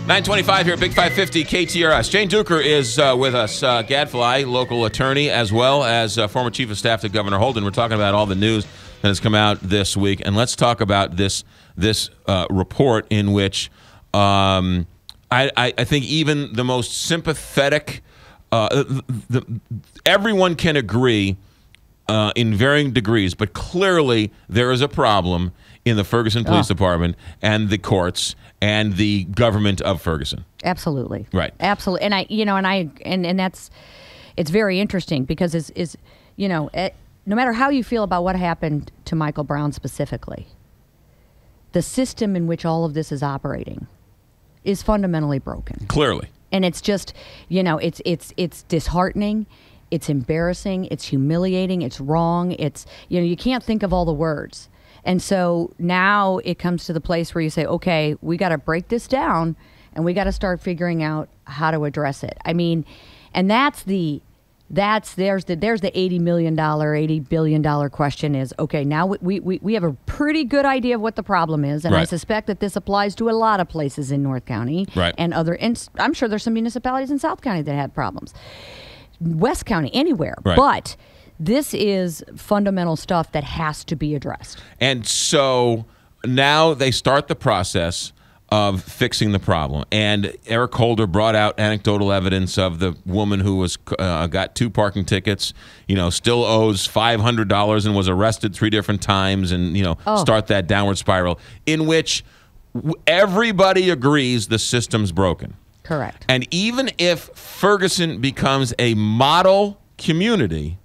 925 here at Big 550 KTRS. Jane Duker is with us, Gadfly, local attorney, as well as former chief of staff to Governor Holden. We're talking about all the news that has come out this week, and let's talk about this report in which I think even the most sympathetic, everyone can agree in varying degrees, but clearly there is a problem in the Ferguson Police Department and the courts and the government of Ferguson. Absolutely. Right. Absolutely. And that's, it's very interesting because no matter how you feel about what happened to Michael Brown specifically, the system in which all of this is operating is fundamentally broken. Clearly. And it's just, it's disheartening. It's embarrassing. It's humiliating. It's wrong. It's, you can't think of all the words. And so now it comes to the place where you say, okay, we got to break this down and we got to start figuring out how to address it. I mean, and there's the $80 million, $80 billion question is, okay, now we have a pretty good idea of what the problem is. And I suspect that this applies to a lot of places in North County and I'm sure there's some municipalities in South County that had problems. West County, anywhere. But this is fundamental stuff that has to be addressed. And so now they start the process of fixing the problem. And Eric Holder brought out anecdotal evidence of the woman who was got 2 parking tickets, still owes $500 and was arrested 3 different times, and start that downward spiral in which everybody agrees the system's broken. Correct. And even if Ferguson becomes a model community,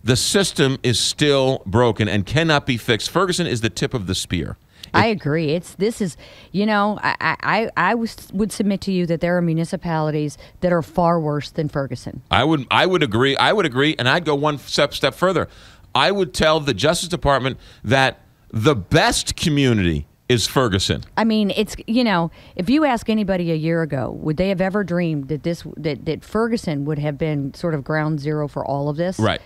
the system is still broken and cannot be fixed. Ferguson is the tip of the spear. I agree. I would submit to you that there are municipalities that are far worse than Ferguson. I would agree. And I'd go one step further. I would tell the Justice Department that the best community is Ferguson. I mean, it's, if you ask anybody a year ago, would they have ever dreamed that that Ferguson would have been sort of ground zero for all of this? Right.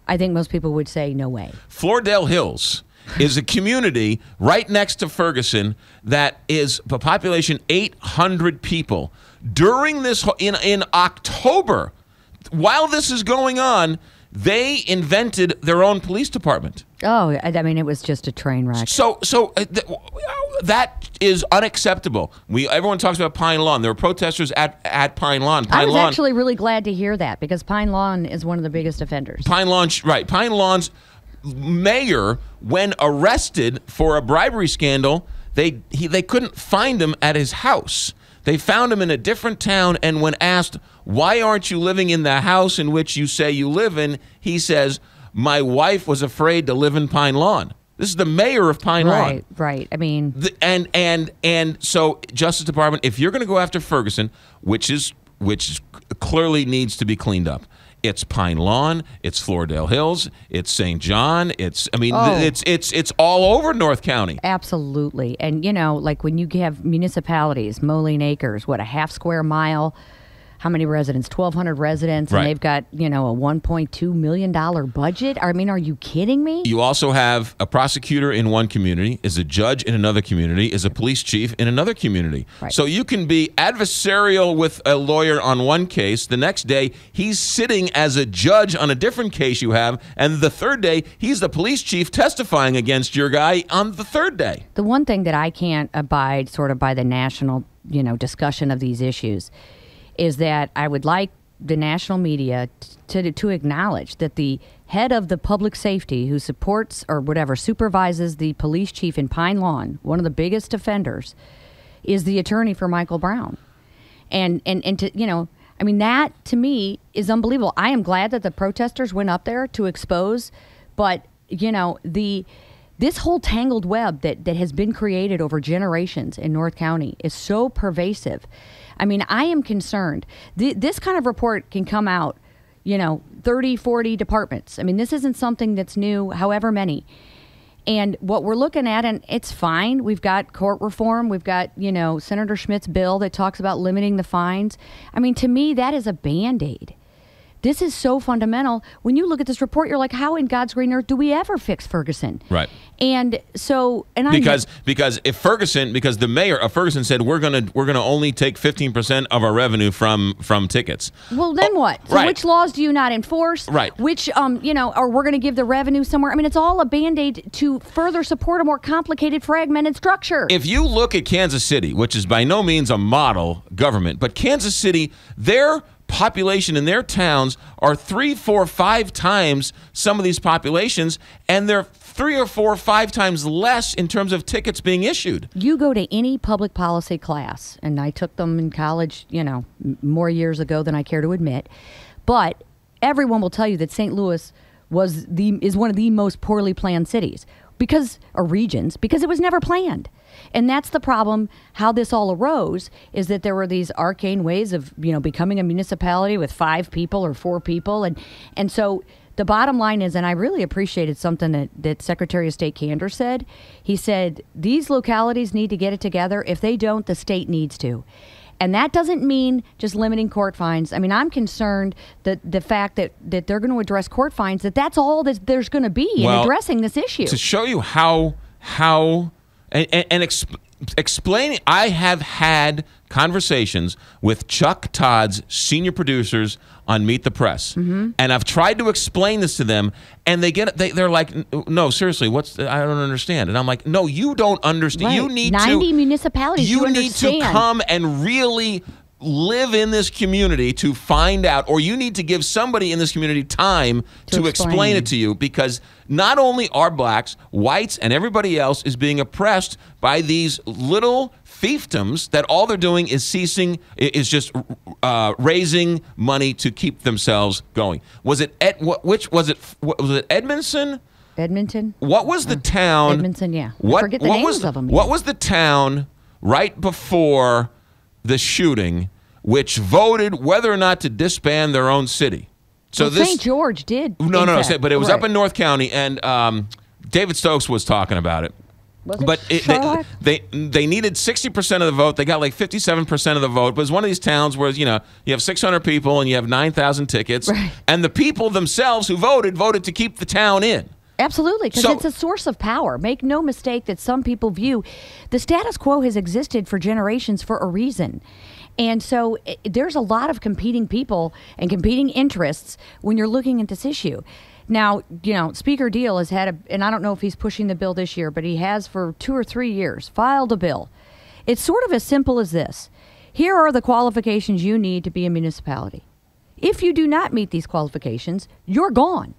I think most people would say no way. Floridale Hills is a community right next to Ferguson that is a population 800 people. During this, in October, while this is going on, they invented their own police department. Oh, I mean, it was just a train wreck. So that is unacceptable. Everyone talks about Pine Lawn. There were protesters at Pine Lawn. I was actually really glad to hear that because Pine Lawn is one of the biggest offenders. Pine Lawn, right. Pine Lawn's mayor, when arrested for a bribery scandal, they couldn't find him at his house. They found him in a different town, and when asked, why aren't you living in the house in which you say you live in, he says, my wife was afraid to live in Pine Lawn. This is the mayor of Pine Lawn. Right. I mean, and so Justice Department, if you're going to go after Ferguson, which clearly needs to be cleaned up, it's Pine Lawn, it's Floridale Hills, it's St. John, it's all over North County. Absolutely. And like when you have municipalities, Moline Acres, a half square mile, how many residents? 1,200 residents, and they've got, a $1.2 million budget. I mean, are you kidding me? You also have a prosecutor in one community, is a judge in another community, is a police chief in another community. Right. So you can be adversarial with a lawyer on one case. The next day, he's sitting as a judge on a different case you have. And the third day, he's the police chief testifying against your guy on the third day. The one thing that I can't abide sort of by the national, discussion of these issues is that I would like the national media to acknowledge that the head of the public safety who supports or supervises the police chief in Pine Lawn, one of the biggest offenders, is the attorney for Michael Brown. And to, I mean, that to me is unbelievable. I am glad that the protesters went up there to expose, but this whole tangled web that has been created over generations in North County is so pervasive. I mean, I am concerned. This kind of report can come out, 30, 40 departments. I mean, this isn't something that's new, however many. And what we're looking at, and it's fine. We've got court reform. We've got, Senator Schmidt's bill that talks about limiting the fines. I mean, to me, that is a Band-Aid. This is so fundamental. When you look at this report, you're like, how in God's green earth do we ever fix Ferguson? Right. And so, and because if Ferguson, because the mayor of Ferguson said we're gonna only take 15% of our revenue from tickets. Well, then what? So right. Which laws do you not enforce? Right. Which or we're going to give the revenue somewhere. I mean, it's all a Band-Aid to further support a more complicated, fragmented structure. If you look at Kansas City, which is by no means a model government, but Kansas City, their population in their towns are 3, 4, 5 times some of these populations, and they're 3 or 4 or 5 times less in terms of tickets being issued. You go to any public policy class, and I took them in college, more years ago than I care to admit, but everyone will tell you that St. Louis is one of the most poorly planned cities regions because it was never planned. And that's the problem. How this all arose is that there were these arcane ways of, becoming a municipality with 5 people or 4 people. And so the bottom line is, and I really appreciated something that Secretary of State Kander said. He said, these localities need to get it together. If they don't, the state needs to. And that doesn't mean just limiting court fines. I mean, I'm concerned that the fact that they're going to address court fines, that's all that there's going to be in addressing this issue. To show you how explaining, I have had conversations with Chuck Todd's senior producers on Meet the Press, and I've tried to explain this to them, and they're like, no, seriously, I don't understand. And I'm like, no, you don't understand. Right. You need 90 municipalities. You need to come and really live in this community to find out, or you need to give somebody in this community time to explain it to you, because not only are blacks, whites, and everybody else is being oppressed by these little fiefdoms that all they're doing is just raising money to keep themselves going. Was it Edmondson? Edmonton? What was the town? Edmonton, yeah. I forget the names of them. What was the town right before the shooting which voted whether or not to disband their own city? So St. George did. No, but it was up in North County, and David Stokes was talking about it. They needed 60% of the vote. They got like 57% of the vote. But it was one of these towns where you have 600 people and you have 9,000 tickets, and the people themselves who voted to keep the town in. Absolutely, because it's a source of power. Make no mistake that some people view the status quo has existed for generations for a reason. And so there's a lot of competing people and competing interests when you're looking at this issue. Now, Speaker Deal has had and I don't know if he's pushing the bill this year, but he has for 2 or 3 years filed a bill. It's sort of as simple as this. Here are the qualifications you need to be a municipality. If you do not meet these qualifications, you're gone.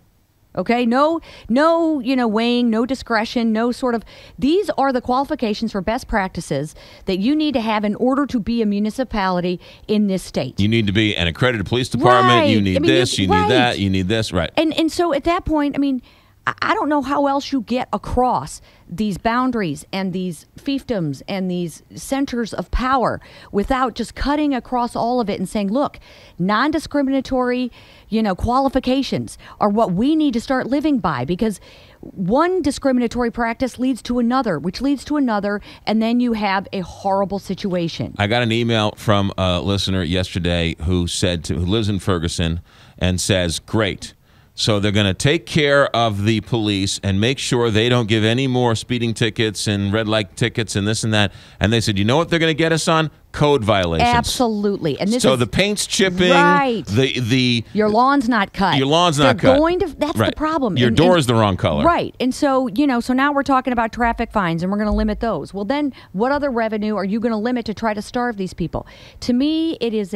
Okay, no, weighing, no discretion, no sort of. These are the qualifications for best practices that you need to have in order to be a municipality in this state. You need to be an accredited police department. Right. You need this. You need that. You need this. Right. And so at that point, I don't know how else you get across these boundaries and these fiefdoms and these centers of power without just cutting across all of it and saying, look, non-discriminatory, qualifications are what we need to start living by, because one discriminatory practice leads to another, which leads to another, and then you have a horrible situation. I got an email from a listener yesterday who lives in Ferguson and says, great. So they're going to take care of the police and make sure they don't give any more speeding tickets and red light tickets and this and that. And they said, you know what they're going to get us on? Code violations. Absolutely. And the paint's chipping. Right. Your lawn's not cut. Your lawn's not cut. That's the problem. Your door is the wrong color. Right. And so, so now we're talking about traffic fines and we're going to limit those. Well, then what other revenue are you going to limit to try to starve these people? To me, it is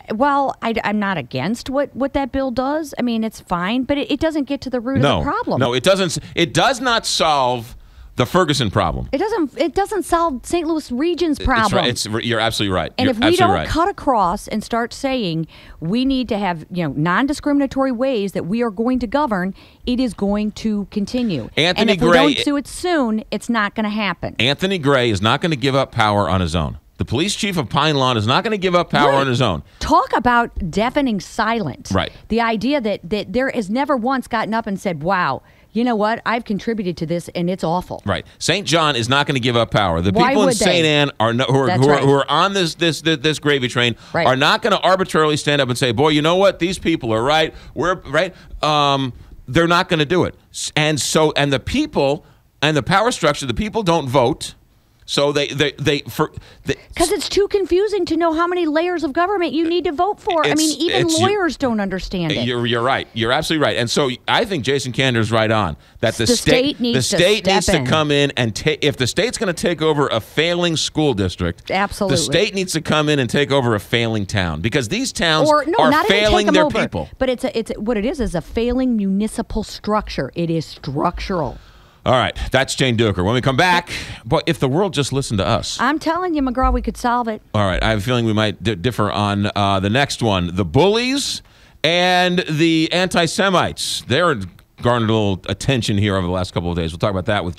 I'm not against what that bill does. It's fine, but it doesn't get to the root of the problem. No, it doesn't. It does not solve the Ferguson problem. It doesn't solve St. Louis Region's problem. You're absolutely right. And if we don't cut across and start saying we need to have non-discriminatory ways that we are going to govern, it is going to continue. And if we don't do it soon, it's not going to happen. Anthony Gray is not going to give up power on his own. The police chief of Pine Lawn is not going to give up power on his own. Talk about deafening silence. Right. The idea that there has never once gotten up and said, wow, you know what? I've contributed to this, and it's awful. Right. St. John is not going to give up power. The Why people in would St. they? Anne are who are on this gravy train Right. are not going to arbitrarily stand up and say, "Boy, you know what? These people are right. We're right." They're not going to do it. And the people and the power structure, the people don't vote. So because it's too confusing to know how many layers of government you need to vote for. I mean, even lawyers don't understand it. You're right. You're absolutely right. And so I think Jason Kander's right on that the state needs to come in and if the state's going to take over a failing school district, absolutely, the state needs to come in and take over a failing town, because these towns are not failing their over, people. But it's what it is a failing municipal structure. It is structural. All right, that's Jane Duker. When we come back, boy, if the world just listened to us. I'm telling you, McGraw, we could solve it. All right, I have a feeling we might differ on the next one. The bullies and the anti-Semites. They're garnered a little attention here over the last couple of days. We'll talk about that with